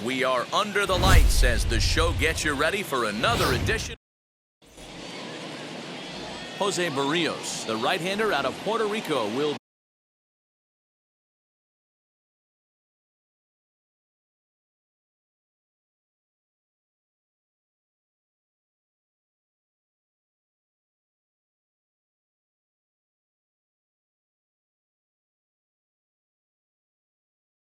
We are under the lights as the show gets you ready for another edition. Jose Barrios, the right-hander out of Puerto Rico, will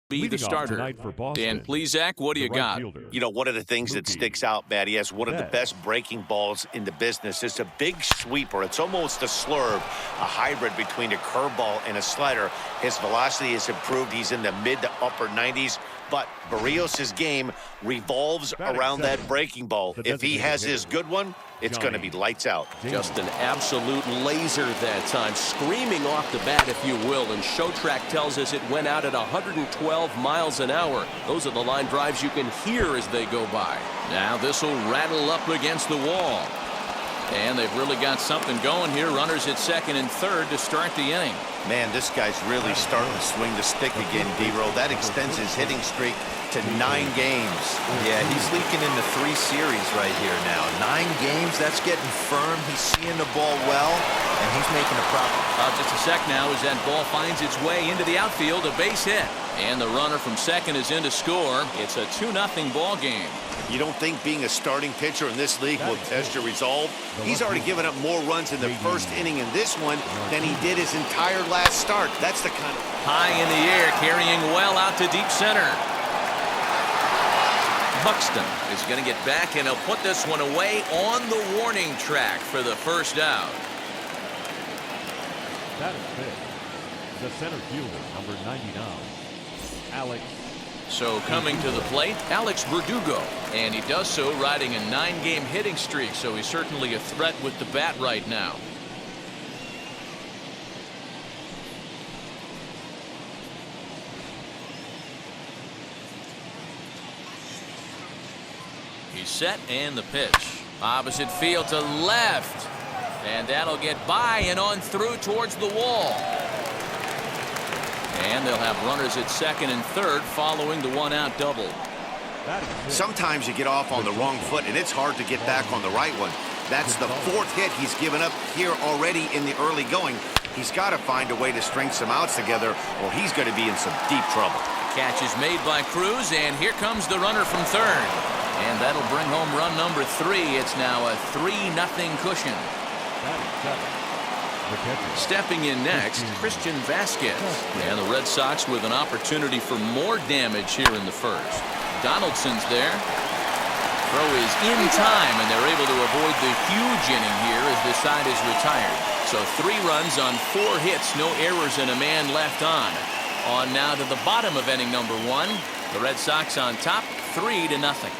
be the starter. Dan Plesac, what do you got? You know, one of the things that sticks out, Matt, he has one of the best breaking balls in the business. It's a big sweeper. It's almost a slurve, a hybrid between a curveball and a slider. His velocity has improved. He's in the mid to upper 90s. But Barrios' game revolves around that breaking ball. If he has his good one, it's going to be lights out. Just an absolute laser that time, screaming off the bat, if you will. And Show Track tells us it went out at 112 miles an hour. Those are the line drives you can hear as they go by. Now this will rattle up against the wall. And they've really got something going here. Runners at second and third to start the inning. Man, this guy's really starting to swing the stick again, D-Roll. That extends his hitting streak to 9 games. Yeah, he's leaking into 3 series right here now. 9 games, that's getting firm. He's seeing the ball well, and he's making a problem. Just a sec now as that ball finds its way into the outfield, a base hit. And the runner from second is in to score. It's a 2-0 ball game. You don't think being a starting pitcher in this league will test your resolve? He's already given up more runs in the first inning in this one than he did his entire last start. That's the kind of... High in the air, carrying well out to deep center. Buxton is going to get back, and he'll put this one away on the warning track for the first out. That is big. The center fielder, number 99, Alex. So coming to the plate, Alex Verdugo, and he does so riding a 9-game hitting streak, so he's certainly a threat with the bat right now. He's set, and the pitch. Opposite field to left, and that'll get by and on through towards the wall. And they'll have runners at second and third following the 1-out double. Sometimes you get off on the wrong foot, and it's hard to get back on the right one. That's the 4th hit he's given up here already in the early going. He's got to find a way to string some outs together, or he's going to be in some deep trouble. Catch is made by Cruz, and here comes the runner from third. And that'll bring home run number 3. It's now a 3-0 cushion. Stepping in next, Christian Vasquez. And the Red Sox with an opportunity for more damage here in the first. Donaldson's there. Throw is in time, and they're able to avoid the huge inning here as this side is retired. So 3 runs on 4 hits, no errors, and a man left on. On now to the bottom of inning number 1. The Red Sox on top, 3-0.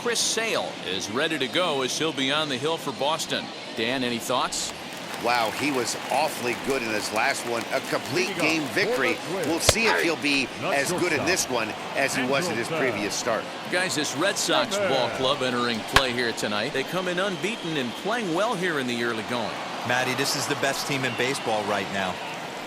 Chris Sale is ready to go as he'll be on the hill for Boston. Dan, any thoughts? Wow, he was awfully good in his last one. A complete game victory. We'll see if he'll be as good in this one as he was in his previous start. Guys, this Red Sox ball club entering play here tonight. They come in unbeaten and playing well here in the early going. Matty, this is the best team in baseball right now.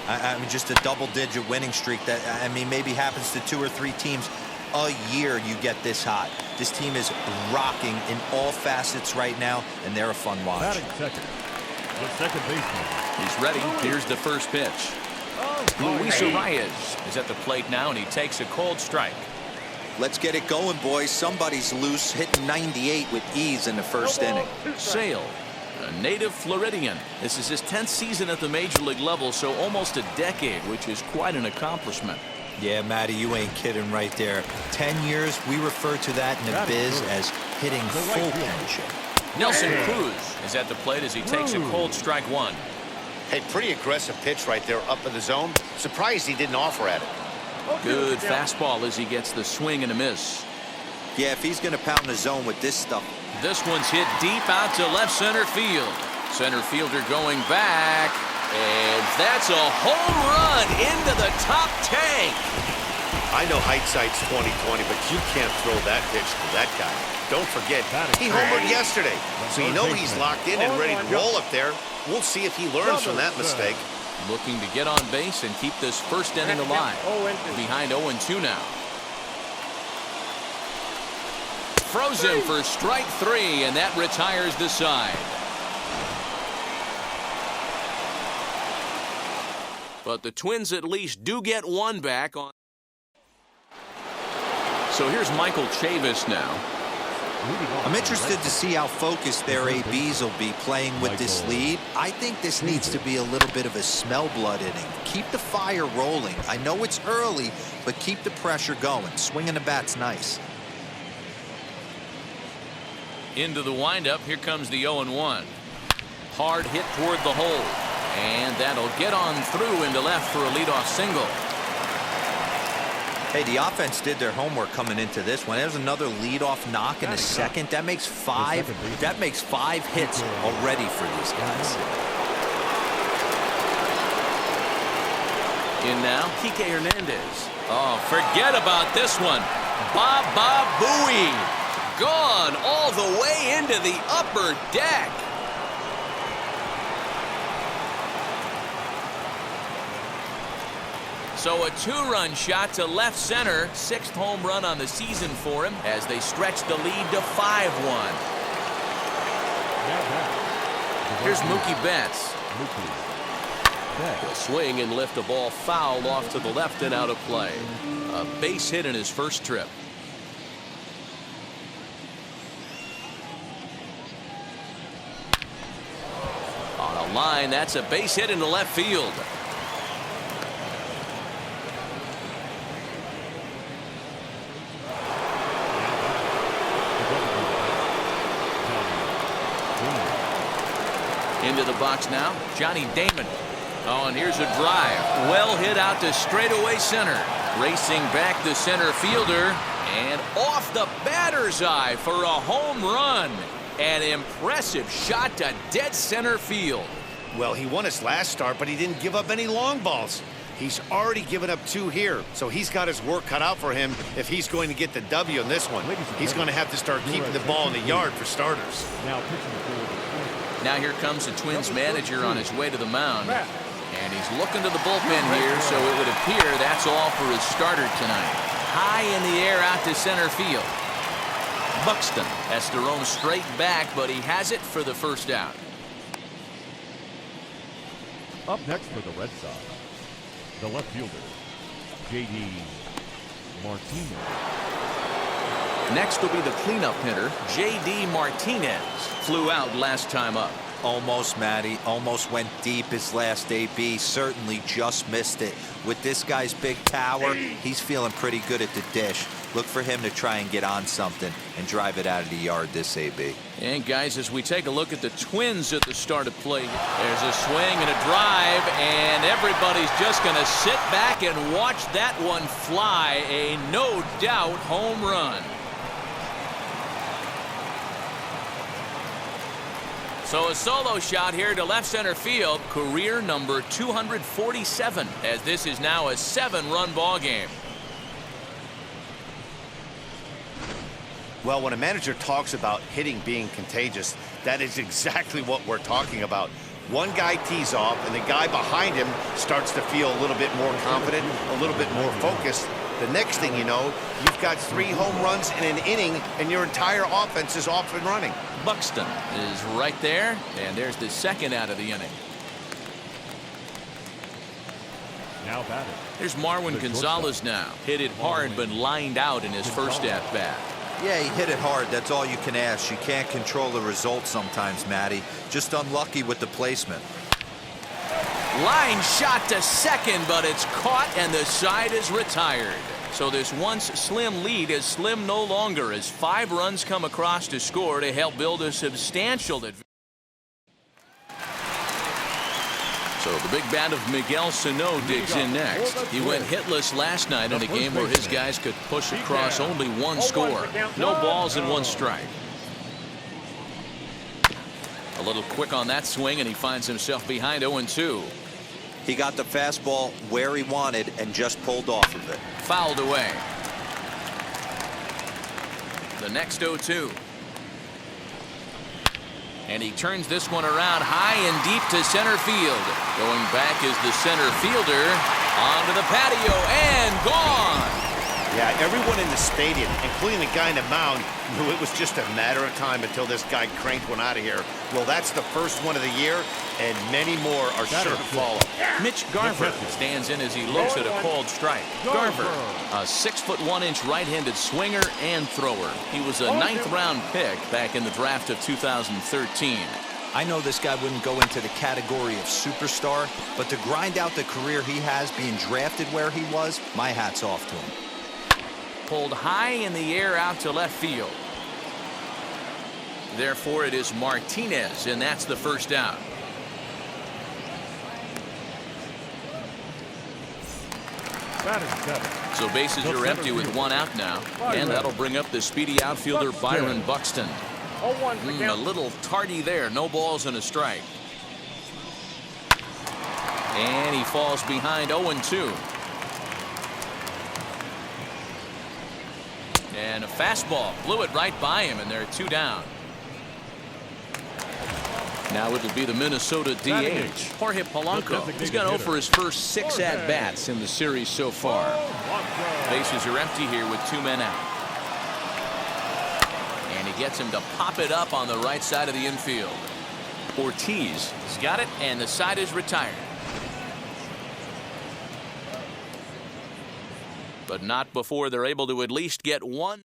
I mean, just a double-digit winning streak that, I mean, maybe happens to 2 or 3 teams a year you get this hot. This team is rocking in all facets right now, and they're a fun watch. Batting second, the second baseman. He's ready. Here's the first pitch. Luis Arias is at the plate now, and he takes a cold strike. Let's get it going, boys. Somebody's loose, hitting 98 with ease in the first inning. Sale, a native Floridian. This is his 10th season at the major league level, so almost a decade, which is quite an accomplishment. Yeah, Matty, you ain't kidding right there. 10 years, we refer to that in the biz as hitting full pension. Nelson Cruz is at the plate as he takes a cold strike 1. Hey, pretty aggressive pitch right there up in the zone. Surprised he didn't offer at it. Good fastball as he gets the swing and a miss. Yeah, if he's going to pound the zone with this stuff. This one's hit deep out to left center field. Center fielder going back. And that's a home run into the top tank. I know hindsight's 20/20, but you can't throw that pitch to that guy. Don't forget, he homered yesterday. So you know he's locked in and ready to roll up there. We'll see if he learns from that mistake. Looking to get on base and keep this first inning alive. Behind 0-2 now. Throws him for strike 3, and that retires the side. But the Twins at least do get one back on. So here's Michael Chavis now. I'm interested to see how focused their ABs will be playing with this lead. I think this needs to be a little bit of a smell blood inning. Keep the fire rolling. I know it's early, but keep the pressure going. Swinging the bat's nice. Into the windup. Here comes the 0-1. Hard hit toward the hole. And that'll get on through into left for a leadoff single. Hey, the offense did their homework coming into this one. There's another leadoff knock in the second. That makes five hits already for these guys. In now, Kike Hernandez. Oh, forget about this one. Baba Booey. Gone all the way into the upper deck. So a 2-run shot to left center. 6th home run on the season for him as they stretch the lead to 5-1. Here's Mookie Betts. He'll swing and lift a ball foul off to the left and out of play. A base hit in his first trip. On a line, that's a base hit into left field. Into the box now, Johnny Damon. Oh, and here's a drive. Well hit out to straightaway center. Racing back the center fielder. And off the batter's eye for a home run. An impressive shot to dead center field. Well, he won his last start, but he didn't give up any long balls. He's already given up 2 here, so he's got his work cut out for him if he's going to get the W in this one. He's going to have to start keeping the ball in the yard for starters. Now here comes the Twins manager on his way to the mound. And he's looking to the bullpen here, so it would appear that's all for his starter tonight. High in the air out to center field. Buxton has to roam straight back, but he has it for the first out. Up next for the Red Sox, the left fielder, J.D. Martinez. Next will be the cleanup hitter, J.D. Martinez. Flew out last time up. Almost, Matty. Almost went deep his last AB. Certainly just missed it. With this guy's big power, he's feeling pretty good at the dish. Look for him to try and get on something and drive it out of the yard this AB. And guys, as we take a look at the Twins at the start of play, there's a swing and a drive, and everybody's just going to sit back and watch that one fly. A no doubt home run. So a solo shot here to left center field, career number 247, as this is now a 7-run ball game. Well, when a manager talks about hitting being contagious, that is exactly what we're talking about. One guy tees off, and the guy behind him starts to feel a little bit more confident, a little bit more focused. The next thing you know, you've got 3 home runs in an inning, and your entire offense is off and running. Buxton is right there, and there's the second out of the inning. Now batting. Here's Marwin Gonzalez now. Hit it hard, but lined out in his first at-bat. Yeah, he hit it hard. That's all you can ask. You can't control the result sometimes, Matty. Just unlucky with the placement. Line shot to second, but it's caught, and the side is retired. So this once slim lead is slim no longer as 5 runs come across to score to help build a substantial advantage. So the big bat of Miguel Sano digs in next. He went hitless last night in a game where his guys could push across only 1 score. No balls and 1 strike. A little quick on that swing, and he finds himself behind 0-2. He got the fastball where he wanted and just pulled off of it. Fouled away. The next 0-2. And he turns this one around high and deep to center field. Going back is the center fielder. Onto the patio and gone. Yeah, everyone in the stadium, including the guy in the mound, knew it was just a matter of time until this guy cranked one out of here. Well, that's the first one of the year, and many more are sure to follow. Mitch Garver stands in as he looks at a called strike. Garver, a 6'1" right-handed swinger and thrower. He was a 9th-round pick back in the draft of 2013. I know this guy wouldn't go into the category of superstar, but to grind out the career he has being drafted where he was, my hat's off to him. Pulled high in the air out to left field. Therefore, it is Martinez, and that's the first down. So bases are empty with one out now, and that'll bring up the speedy outfielder Byron Buxton. A little tardy there. No balls and a strike. And he falls behind 0-2. And a fastball blew it right by him, and they're 2 down. Now it'll be the Minnesota DH, Jorge Polanco. He's gone 0 for his first 6 at-bats in the series so far. Bases are empty here with 2 men out. And he gets him to pop it up on the right side of the infield. Ortiz has got it, and the side is retired. But not before they're able to at least get one.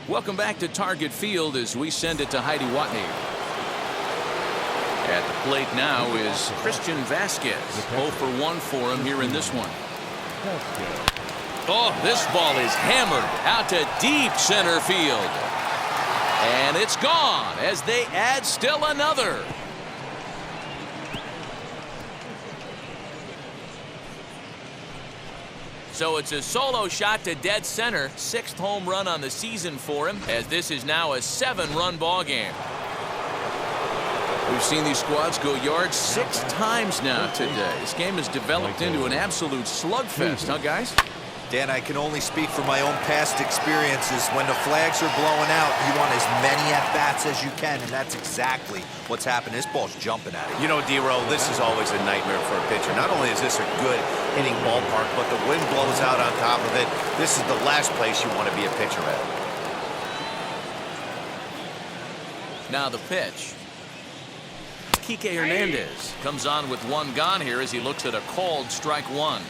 Welcome back to Target Field as we send it to Heidi Watney. At the plate now is Christian Vasquez. 0 for 1 for him here in this one. Oh, this ball is hammered out to deep center field. And it's gone as they add still another. So it's a solo shot to dead center. 6th home run on the season for him, as this is now a 7-run ball game. We've seen these squads go yards 6 times now today. This game has developed into an absolute slugfest, huh, guys? Dan, I can only speak from my own past experiences. When the flags are blowing out, you want as many at-bats as you can, and that's exactly what's happened. This ball's jumping at it. You know, D-Roll, this is always a nightmare for a pitcher. Not only is this a good hitting ballpark, but the wind blows out on top of it. This is the last place you want to be a pitcher at. Now the pitch. Kike Hernandez comes on with 1 gone here as he looks at a called strike 1.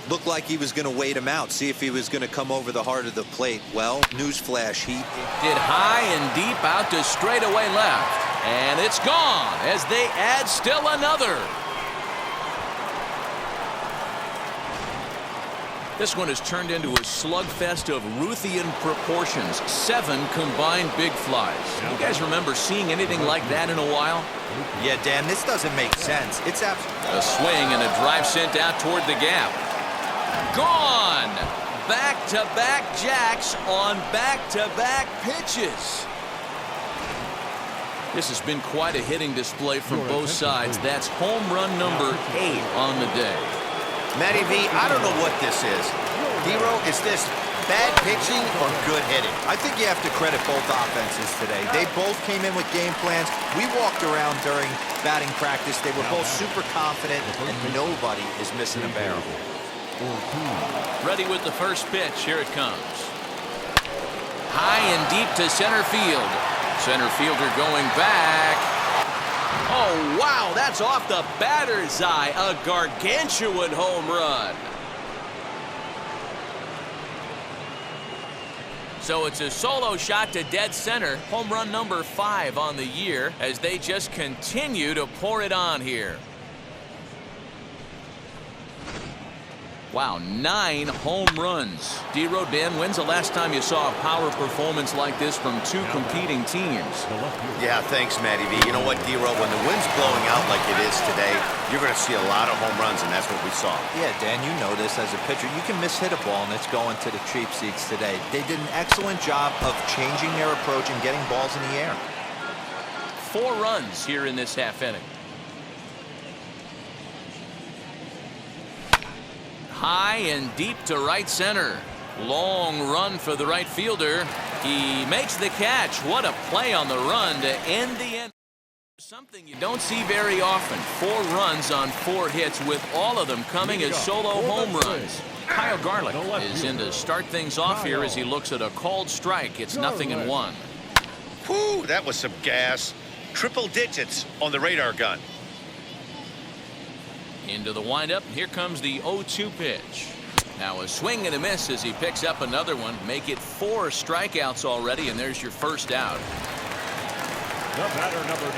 Looked like he was going to wait him out, see if he was going to come over the heart of the plate. Well, newsflash, he did high and deep out to straightaway left. And it's gone as they add still another. This one has turned into a slugfest of Ruthian proportions. 7 combined big flies. You guys remember seeing anything like that in a while? Yeah, Dan, this doesn't make sense. It's absolutely a swing and a drive sent out toward the gap. Gone. Back-to-back jacks on back-to-back pitches. This has been quite a hitting display from both sides. That's home run number 8 on the day. Matty V, I don't know what this is. D-Roll, is this bad pitching or good hitting? I think you have to credit both offenses today. They both came in with game plans. We walked around during batting practice. They were both super confident, and nobody is missing a barrel. Ready with the first pitch. Here it comes. High and deep to center field. Center fielder going back. Oh, wow, that's off the batter's eye. A gargantuan home run. So it's a solo shot to dead center. Home run number 5 on the year as they just continue to pour it on here. Wow, 9 home runs. D-Row, Dan, when's the last time you saw a power performance like this from 2 competing teams? Yeah, thanks, Matty V. You know what, D-Row, when the wind's blowing out like it is today, you're going to see a lot of home runs, and that's what we saw. Yeah, Dan, you know this as a pitcher. You can mishit a ball, and it's going to the cheap seats today. They did an excellent job of changing their approach and getting balls in the air. 4 runs here in this half inning. High and deep to right center. Long run for the right fielder. He makes the catch. What a play on the run to end the end. Something you don't see very often. 4 runs on 4 hits, with all of them coming as solo home runs. Kyle Garlick is in to start things off here as he looks at a called strike. It's 0-1. Whew, that was some gas. Triple digits on the radar gun. Into the windup. Here comes the 0-2 pitch. Now a swing and a miss as he picks up another one. Make it 4 strikeouts already, and there's your first out.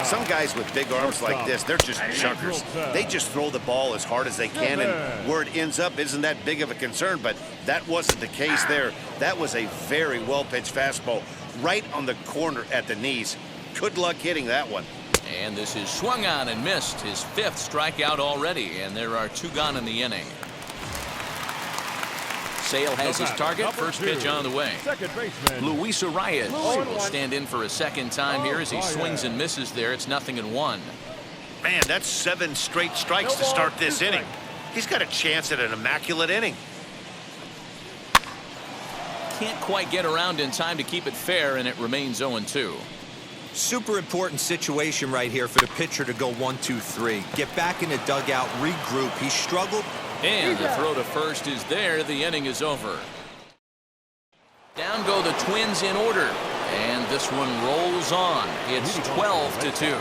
Some guys with big arms like this, they're just chuckers. They just throw the ball as hard as they can, and where it ends up isn't that big of a concern, but that wasn't the case there. That was a very well-pitched fastball right on the corner at the knees. Good luck hitting that one. And this is swung on and missed. His 5th strikeout already, and there are 2 gone in the inning. Sale has his target. First pitch on the way. Luis Arias will stand in for a second time here as he swings and misses there. It's 0-1. Man, that's 7 straight strikes to start this inning. He's got a chance at an immaculate inning. Can't quite get around in time to keep it fair, and it remains 0-2. Super important situation right here for the pitcher to go 1-2-3. Get back in the dugout, regroup. He struggled. And the throw to first is there. The inning is over. Down go the Twins in order. And this one rolls on. It's 12-2.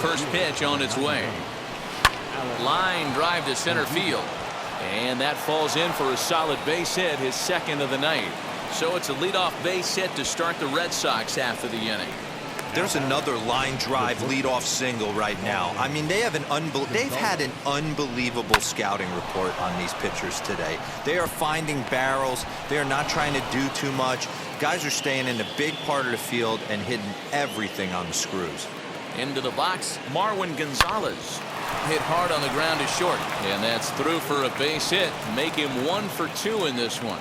First pitch on its way. Line drive to center field. And that falls in for a solid base hit, his 2nd of the night. So it's a leadoff base hit to start the Red Sox after the inning. There's another line drive leadoff single right now. I mean, they've had an unbelievable scouting report on these pitchers today. They are finding barrels. They are not trying to do too much. Guys are staying in the big part of the field and hitting everything on the screws. Into the box, Marwin Gonzalez. Hit hard on the ground to short. And that's through for a base hit. Make him 1 for 2 in this one.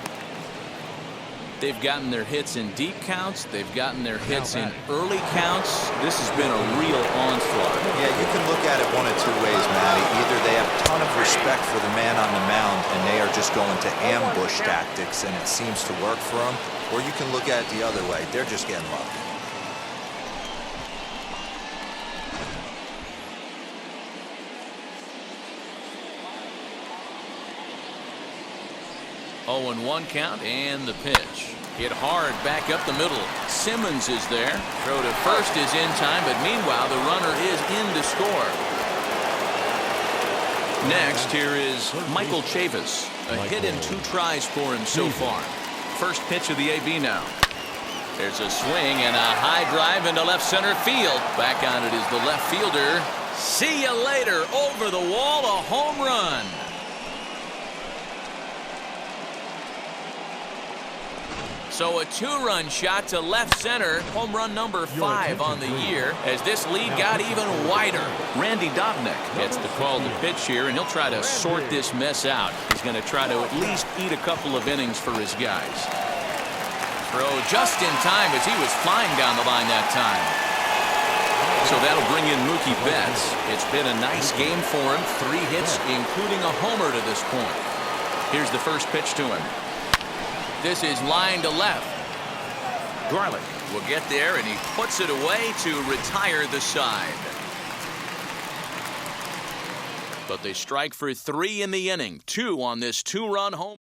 They've gotten their hits in deep counts. They've gotten their hits in early counts. This has been a real onslaught. Yeah, you can look at it one of 2 ways, Matty. Either they have a ton of respect for the man on the mound and they are just going to ambush tactics and it seems to work for them, or you can look at it the other way. They're just getting lucky. Oh, 0-1 count and the pitch. Hit hard back up the middle. Simmons is there. Throw to first is in time, but meanwhile the runner is in to score. Next, here is Michael Chavis. A hit and 2 tries for him so far. First pitch of the AB now. There's a swing and a high drive into left center field. Back on it is the left fielder. See you later. Over the wall, a home run. So a 2-run shot to left center. Home run number 5 on the year as this lead got even wider. Randy Dobnak gets the call to pitch here, and he'll try to sort this mess out. He's going to try to at least eat a couple of innings for his guys. Throw just in time as he was flying down the line that time. So that'll bring in Mookie Betts. It's been a nice game for him. 3 hits, including a homer to this point. Here's the first pitch to him. This is line to left. Garlick will get there, and he puts it away to retire the side. But they strike for 3 in the inning. 2 on this 2-run home.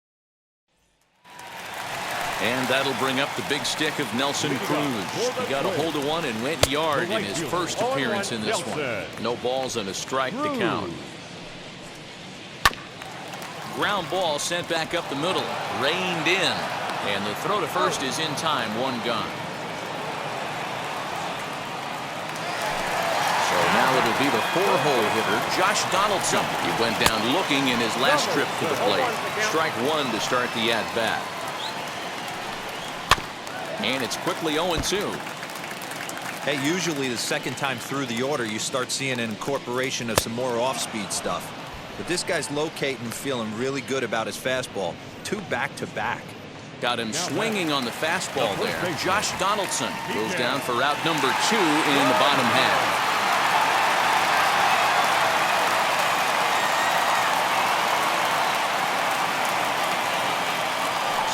And that'll bring up the big stick of Nelson Cruz. He got a hold of one and went yard in his first appearance in this one. No balls and a strike to count. Ground ball sent back up the middle, reined in, and the throw to first is in time, 1 gone. So now it'll be the 4-hole hitter, Josh Donaldson. He went down looking in his last trip to the plate. Strike 1 to start the at-bat. And it's quickly 0-2. Hey, usually the second time through the order, you start seeing an incorporation of some more off-speed stuff. But this guy's locating and feeling really good about his fastball. 2 back-to-back. Got him swinging on the fastball there. Josh Donaldson goes down for route number 2 in the bottom half.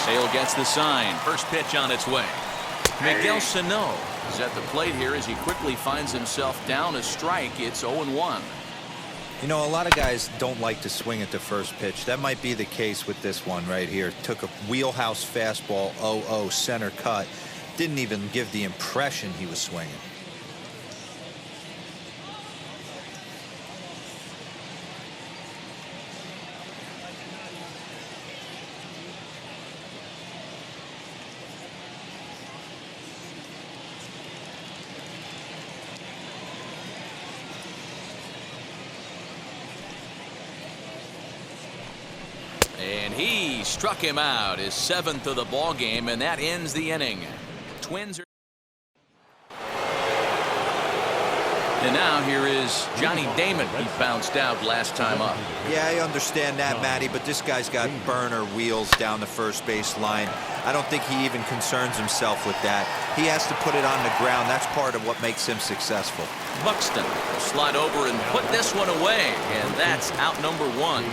Sale gets the sign. First pitch on its way. Miguel Sano is at the plate here as he quickly finds himself down a strike. It's 0-1. You know, a lot of guys don't like to swing at the first pitch. That might be the case with this one right here. Took a wheelhouse fastball, 0-0, center cut. Didn't even give the impression he was swinging. And he struck him out, his 7th of the ball game, and that ends the inning. Twins are. And now here is Johnny Damon. He bounced out last time up. Yeah, I understand that, Matty, but this guy's got burner wheels down the first base line. I don't think he even concerns himself with that. He has to put it on the ground. That's part of what makes him successful. Buxton will slide over and put this one away, and that's out number 1.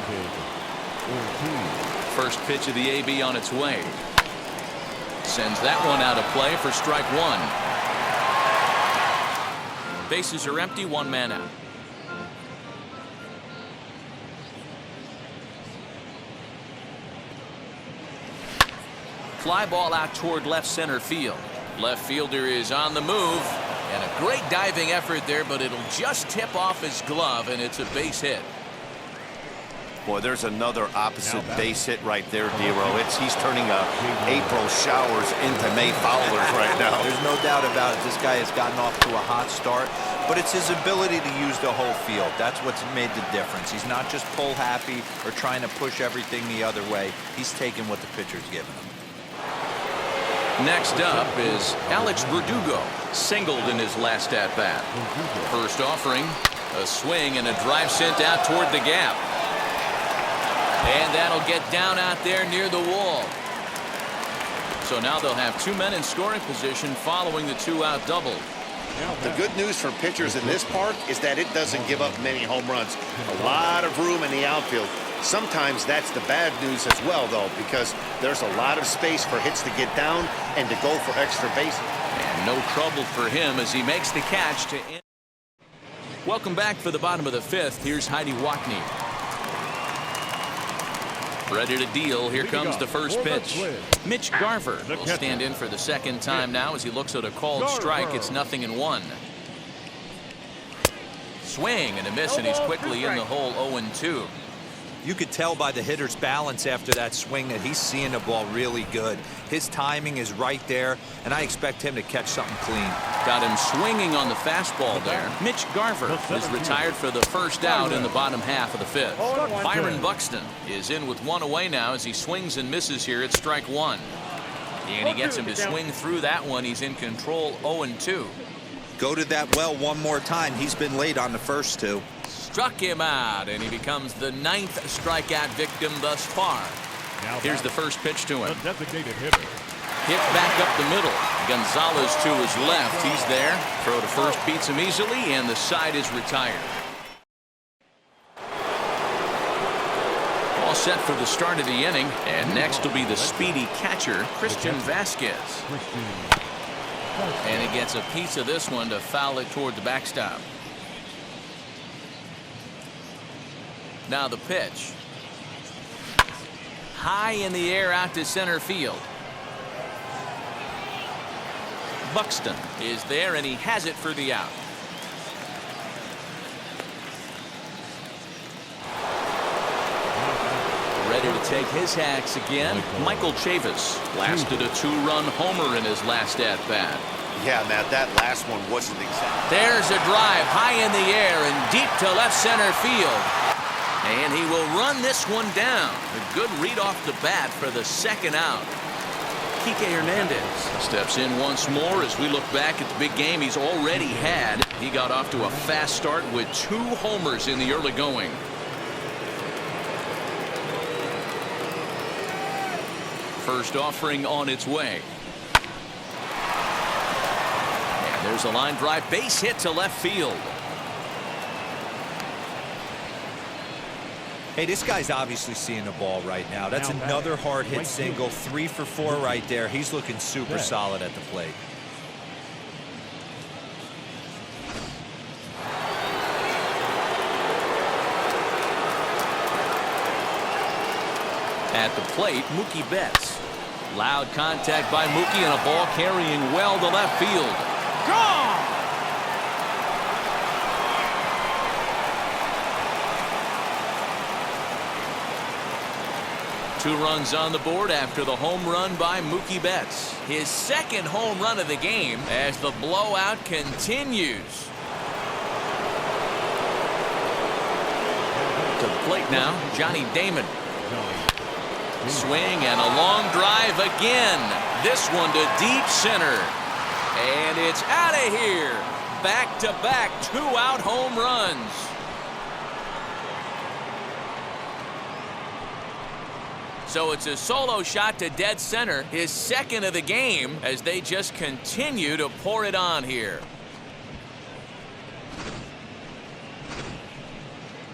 First pitch of the AB on its way. Sends that one out of play for strike 1. Bases are empty, 1 man out. Fly ball out toward left center field. Left fielder is on the move, and a great diving effort there, but it'll just tip off his glove, and it's a base hit. Boy, there's another opposite base hit right there, Dero. He's turning April showers into May foulers right now. There's no doubt about it. This guy has gotten off to a hot start, but it's his ability to use the whole field. That's what's made the difference. He's not just pull happy or trying to push everything the other way. He's taking what the pitcher's giving him. Next up is Alex Verdugo, singled in his last at-bat. First offering, a swing and a drive sent out toward the gap. And that'll get down out there near the wall. So now they'll have 2 men in scoring position following the 2-out double. The good news for pitchers in this park is that it doesn't give up many home runs. A lot of room in the outfield. Sometimes that's the bad news as well, though, because there's a lot of space for hits to get down and to go for extra bases. And no trouble for him as he makes the catch to end. Welcome back for the bottom of the 5th. Here's Heidi Watney. Ready to deal. Here comes the first pitch. Mitch Garver will stand in for the second time now as he looks at a called strike. It's 0-1. Swing and a miss, and he's quickly in the hole. 0-2. You could tell by the hitter's balance after that swing that he's seeing the ball really good. His timing is right there, and I expect him to catch something clean. Got him swinging on the fastball there. Mitch Garver is retired for the first out in the bottom half of the 5th. Byron Buxton is in with 1 away now as he swings and misses here at strike 1. And he gets him to swing through that one. He's in control. 0-2. Go to that well one more time. He's been late on the first 2. Struck him out, and he becomes the 9th strikeout victim thus far. Here's the first pitch to him. Designated hitter. Hit back up the middle. Gonzalez to his left. He's there. Throw to first beats him easily, and the side is retired. All set for the start of the inning, and next will be the speedy catcher, Christian Vasquez. And he gets a piece of this one to foul it toward the backstop. Now the pitch. High in the air out to center field. Buxton is there, and he has it for the out. Ready to take his hacks again. Michael Chavis lasted a 2-run homer in his last at-bat. Yeah, Matt, that last one wasn't exact. There's a drive high in the air and deep to left center field. And he will run this one down. A good read off the bat for the second out. Kike Hernandez steps in once more as we look back at the big game he's already had. He got off to a fast start with 2 homers in the early going. First offering on its way. And there's a line drive base hit to left field. Hey, this guy's obviously seeing the ball right now. That's another hard hit single. 3 for 4 right there. He's looking super solid at the plate. At the plate, Mookie Betts. Loud contact by Mookie and a ball carrying well to left field. Gone! Two runs on the board after the home run by Mookie Betts. His second home run of the game as the blowout continues. To the plate now, Johnny Damon. Swing and a long drive again. This one to deep center. And it's out of here. Back-to-back 2-out home runs. So it's a solo shot to dead center, his second of the game, as they just continue to pour it on here.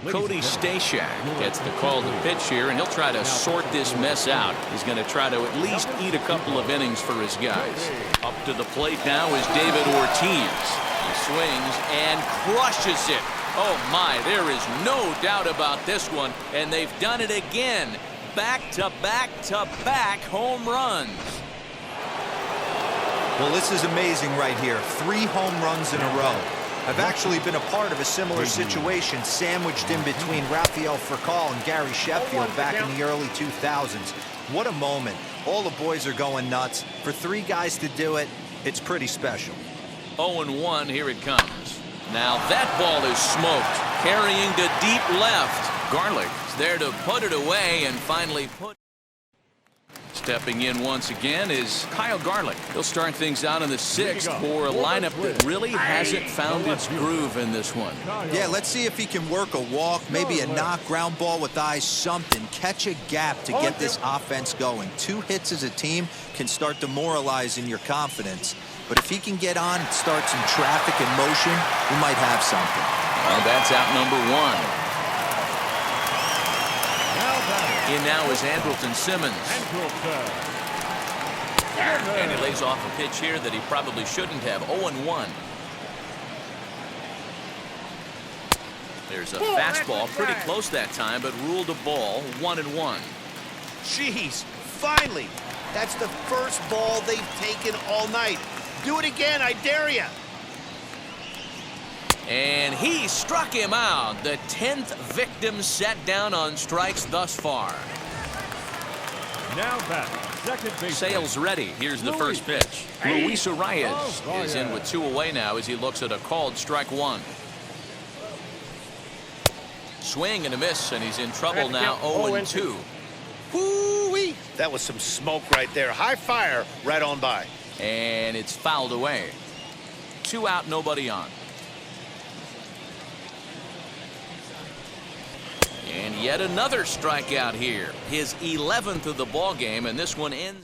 Cody Stashak gets the call to pitch here, and he'll try to sort this mess out. He's going to try to at least eat a couple of innings for his guys. Up to the plate now is David Ortiz. He swings and crushes it. Oh my, there is no doubt about this one, and they've done it again. Back-to-back-to-back home runs. Well, this is amazing right here. 3 home runs in a row. I've actually been a part of a similar situation sandwiched in between Rafael Furcal and Gary Sheffield back in the early 2000s. What a moment. All the boys are going nuts. For 3 guys to do it, it's pretty special. 0-1, here it comes. Now that ball is smoked, carrying to deep left. Garlick is there to put it away and finally put. Stepping in once again is Kyle Garlick. He'll start things out in the 6th for a lineup that really hasn't found its groove in this one. Yeah, let's see if he can work a walk, maybe a knock, ground ball with eyes, something. Catch a gap to get this offense going. 2 hits as a team can start demoralizing your confidence. But if he can get on and start some traffic and motion, we might have something. Well, that's out number 1. In now is Andrelton Simmons. And he lays off a pitch here that he probably shouldn't have. 0-1. There's a fastball pretty close that time, but ruled a ball. 1-1. Jeez, finally. That's the first ball they've taken all night. Do it again, I dare you. And he struck him out. The 10th victim set down on strikes thus far. Now back, second base. Sales ready. Here's the first pitch. Luis Arias is in with 2 away now as he looks at a called strike 1. Swing and a miss, and he's in trouble now. 0-2. Woo-wee. That was some smoke right there. High fire right on by. And it's fouled away. 2 out, nobody on. And yet another strikeout here. His 11th of the ball game, and this one ends.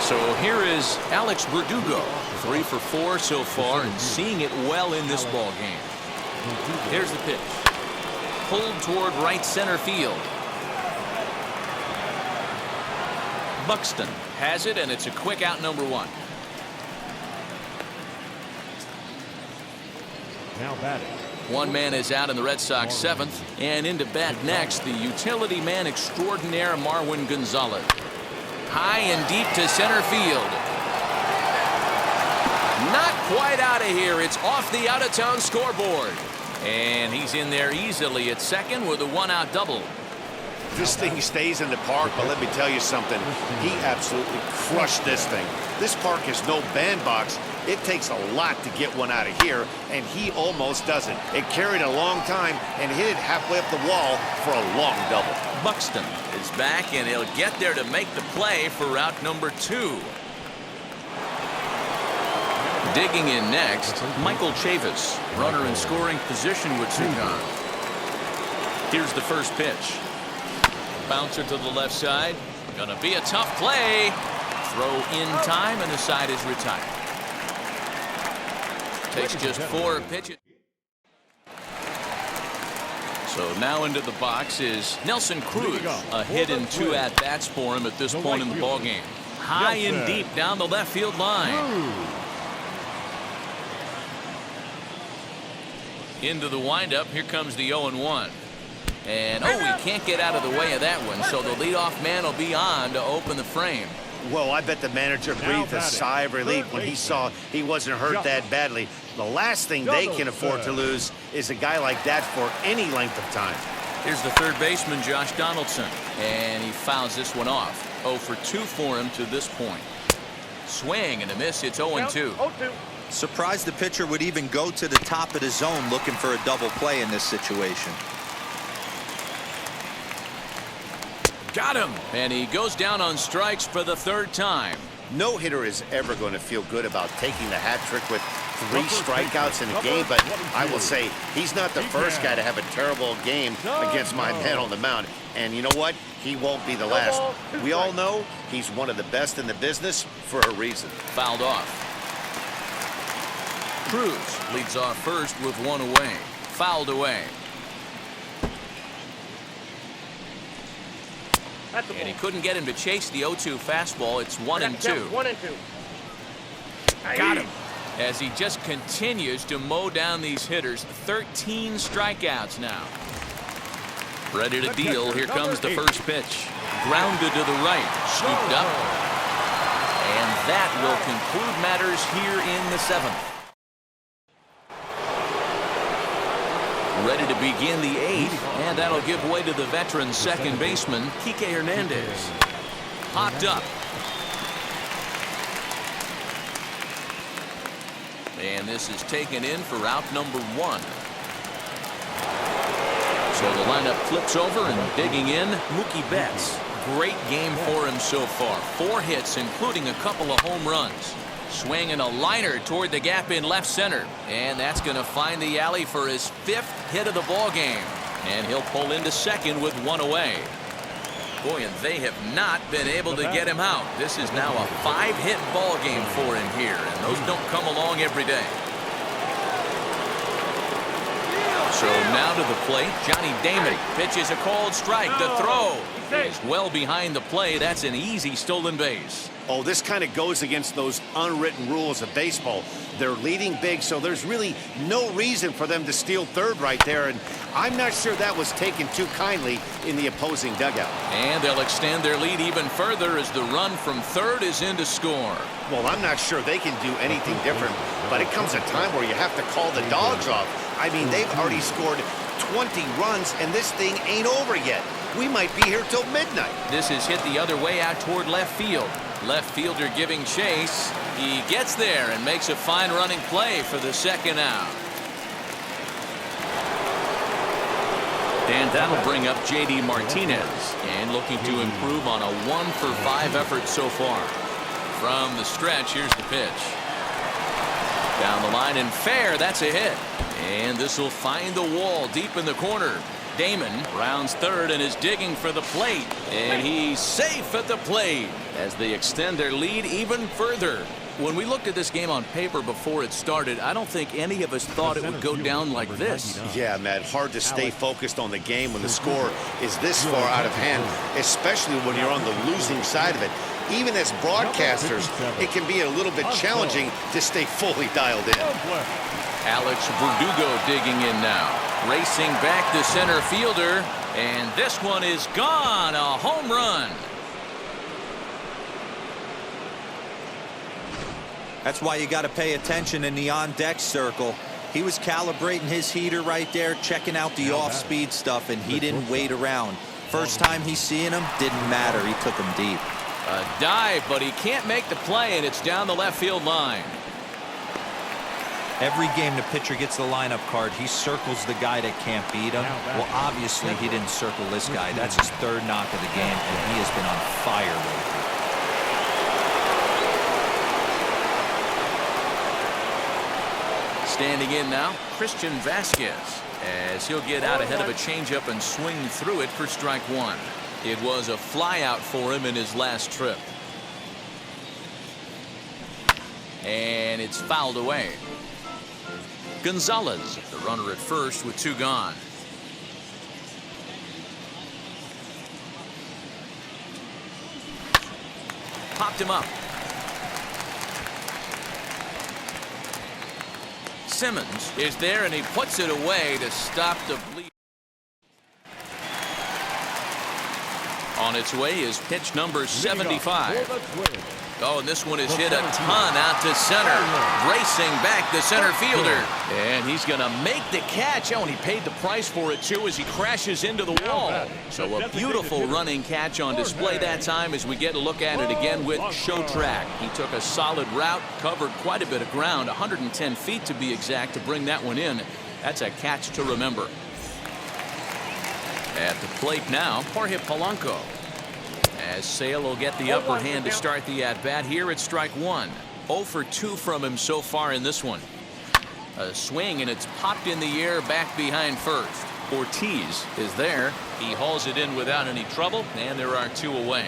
So here is Alex Verdugo. 3 for 4 so far and seeing it well in this ball game. Here's the pitch. Pulled toward right center field. Buxton has it, and it's a quick out, number 1. Now batting. One man is out in the Red Sox 7th, and into bat next, the utility man extraordinaire Marwin Gonzalez. High and deep to center field. Not quite out of here. It's off the out-of-town scoreboard. And he's in there easily at second with a 1-out double. This thing stays in the park, but let me tell you something. He absolutely crushed this thing. This park is no bandbox. It takes a lot to get one out of here, and he almost doesn't. It carried a long time and hit it halfway up the wall for a long double. Buxton is back, and he'll get there to make the play for route number 2. Digging in next, Michael Chavis. Runner in scoring position with 2 gone. Here's the first pitch. Bouncer to the left side. Gonna be a tough play. Throw in time, and the side is retired. Takes just 4 pitches. So now into the box is Nelson Cruz. A hit and 2 at-bats for him at this point in the ballgame. High and deep down the left field line. Into the windup. Here comes the 0-1. And, oh, he can't get out of the way of that one. So the leadoff man will be on to open the frame. Well, I bet the manager breathed a sigh of relief when he saw he wasn't hurt that badly. The last thing they can afford to lose is a guy like that for any length of time. Here's the third baseman, Josh Donaldson. And he fouls this one off. 0 for 2 for him to this point. Swing and a miss. It's 0-2. Surprised the pitcher would even go to the top of the zone looking for a double play in this situation. Got him. And he goes down on strikes for the third time. No hitter is ever going to feel good about taking the hat trick with 3 strikeouts in a game, but I will say he's not the first guy to have a terrible game against my man on the mound. And you know what? He won't be the last. We all know he's one of the best in the business for a reason. Fouled off. Cruz leads off first with 1 away. Fouled away. And he couldn't get him to chase the 0-2 fastball. It's 1-2. 1-2. Got him. As he just continues to mow down these hitters. 13 strikeouts now. Ready to deal. Here comes the first pitch. Grounded to the right. Scooped up. And that will conclude matters here in the 7th. Ready to begin the 8th, and that'll give way to the veteran second baseman, Kike Hernandez. Hopped up. And this is taken in for out number 1. So the lineup flips over and digging in, Mookie Betts. Great game for him so far. 4 hits, including a couple of home runs. Swinging a liner toward the gap in left center. And that's going to find the alley for his 5th hit of the ball game. And he'll pull into second with 1 away. Boy, and they have not been able to get him out. This is now a 5-hit ball game for him here. And those don't come along every day. So now to the plate, Johnny Damon pitches a called strike. The throw is well behind the play. That's an easy stolen base. Oh, this kind of goes against those unwritten rules of baseball. They're leading big, so there's really no reason for them to steal third right there. And I'm not sure that was taken too kindly in the opposing dugout. And they'll extend their lead even further as the run from third is in to score. Well, I'm not sure they can do anything different, but it comes a time where you have to call the dogs off. I mean, they've already scored 20 runs, and this thing ain't over yet. We might be here till midnight. This is hit the other way out toward left field. Left fielder giving chase. He gets there and makes a fine running play for the second out. And that'll bring up J.D. Martinez. And looking to improve on a 1-for-5 effort so far. From the stretch, here's the pitch. Down the line and fair. That's a hit. And this will find the wall deep in the corner. Damon rounds third and is digging for the plate. And he's safe at the plate as they extend their lead even further. When we looked at this game on paper before it started, I don't think any of us thought it would go down like this. Yeah, Matt, hard to stay focused on the game when the score is this far out of hand, especially when you're on the losing side of it. Even as broadcasters, it can be a little bit challenging to stay fully dialed in. Alex Verdugo digging in now. Racing back the center fielder. And this one is gone. A home run. That's why you got to pay attention in the on-deck circle. He was calibrating his heater right there, checking out the off-speed stuff, and he didn't wait around. First time he's seeing him, didn't matter. He took him deep. A dive, but he can't make the play, and it's down the left field line. Every game the pitcher gets the lineup card, he circles the guy that can't beat him. Well, obviously, he didn't circle this guy. That's his 3rd knock of the game, and he has been on fire lately. Standing in now, Christian Vasquez, as he'll get out ahead of a changeup and swing through it for strike 1. It was a flyout for him in his last trip. And it's fouled away. Gonzalez, the runner at first with 2 gone. popped him up. Simmons is there, and he puts it away to stop the bleed. On its way is pitch number 75. Oh, and this one is hit a ton out to center. Racing back the center fielder. And he's going to make the catch. Oh, and he paid the price for it, too, as he crashes into the wall. So a beautiful running catch on display that time as we get a look at it again with Show Track. He took a solid route, covered quite a bit of ground, 110 feet to be exact, to bring that one in. That's a catch to remember. At the plate now, Jorge Polanco. As Sale will get the upper hand to start the at-bat here at strike one. 0 for 2 from him so far in this one. A swing, and it's popped in the air back behind first. Ortiz is there. He hauls it in without any trouble, and there are 2 away.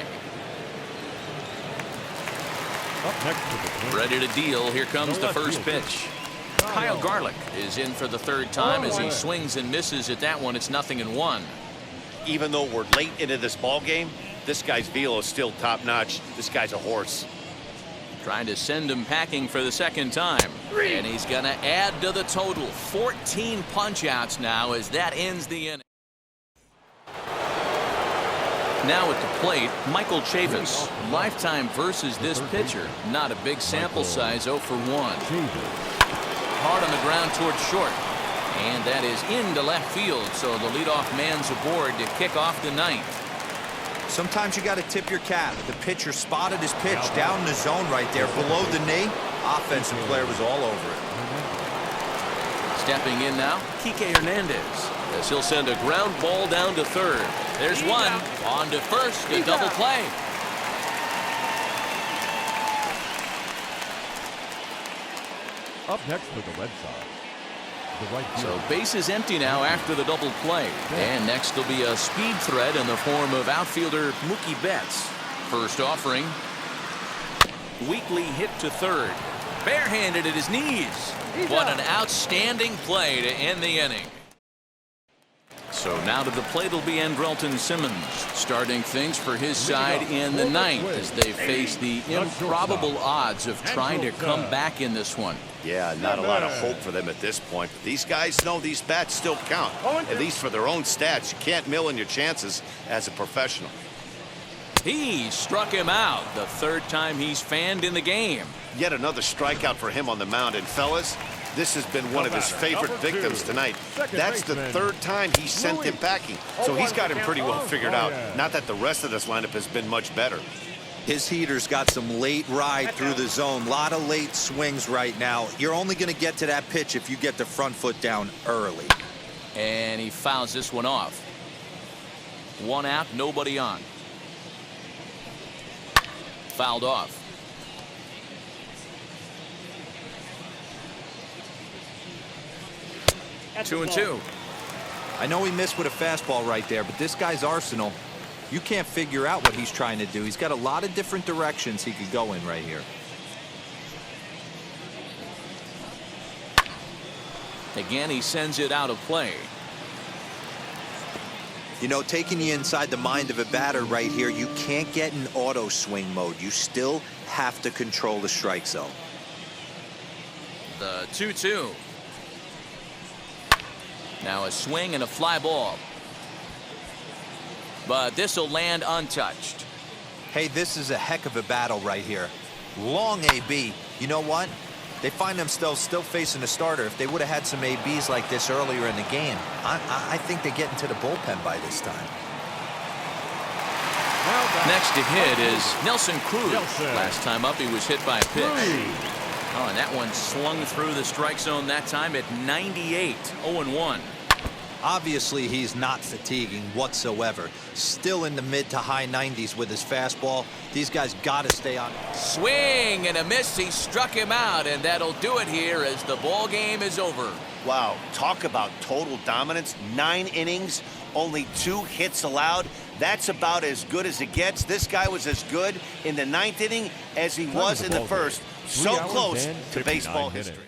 Ready to deal. Here comes the first pitch. Kyle Garlick is in for the 3rd time as he swings and misses at that one. It's 0-1. Even though we're late into this ball game, this guy's velo is still top-notch. This guy's a horse. Trying to send him packing for the 2nd time. And he's going to add to the total. 14 punch-outs now as that ends the inning. Now at the plate, Michael Chavis. Lifetime versus this pitcher. Not a big sample size, 0 for 1. Hard on the ground towards short. And that is into left field, so the leadoff man's aboard to kick off the 9th. Sometimes you got to tip your cap. The pitcher spotted his pitch down in the zone right there below the knee. Offensive player was all over it. Stepping in now, Kike Hernandez, as he'll send a ground ball down to 3rd. There's one. On to 1st, a double play. Up next for the Red Sox. So base is empty now after the double play. And next will be a speed threat in the form of outfielder Mookie Betts. First offering. Weakly hit to 3rd. Barehanded at his knees. What an outstanding play to end the inning. So now to the plate will be Andrelton Simmons, starting things for his side in the 9th as they face the improbable odds of trying to come back in this one. Yeah, not a lot of hope for them at this point. But these guys know these bats still count, at least for their own stats. You can't mill in your chances as a professional. He struck him out, the 3rd time he's fanned in the game. Yet another strikeout for him on the mound. And fellas, this has been one of his favorite victims tonight. That's the 3rd time he sent him packing. So he's got him pretty well figured out. Not that the rest of this lineup has been much better. His heater's got some late ride through the zone. A lot of late swings right now. You're only going to get to that pitch if you get the front foot down early. And he fouls this one off. 1 out, nobody on. Fouled off. 2-2. I know he missed with a fastball right there, but this guy's arsenal, you can't figure out what he's trying to do. He's got a lot of different directions he could go in right here. Again, he sends it out of play. You know, taking you inside the mind of a batter right here, you can't get in auto swing mode. You still have to control the strike zone. The 2-2. Now a swing and a fly ball. But this will land untouched. Hey, this is a heck of a battle right here. Long AB. You know what? They find themselves still facing a starter. If they would have had some ABs like this earlier in the game, I think they get into the bullpen by this time. Next to hit is Nelson Cruz. Last time up, he was hit by a pitch. Oh, and that one swung through the strike zone that time at 98. 0-1. Obviously, he's not fatiguing whatsoever. Still in the mid to high 90s with his fastball. These guys got to stay on. Swing and a miss. He struck him out, and that'll do it here as the ball game is over. Wow, talk about total dominance. 9 innings, only 2 hits allowed. That's about as good as it gets. This guy was as good in the 9th inning as he was in the 1st. So close to baseball history.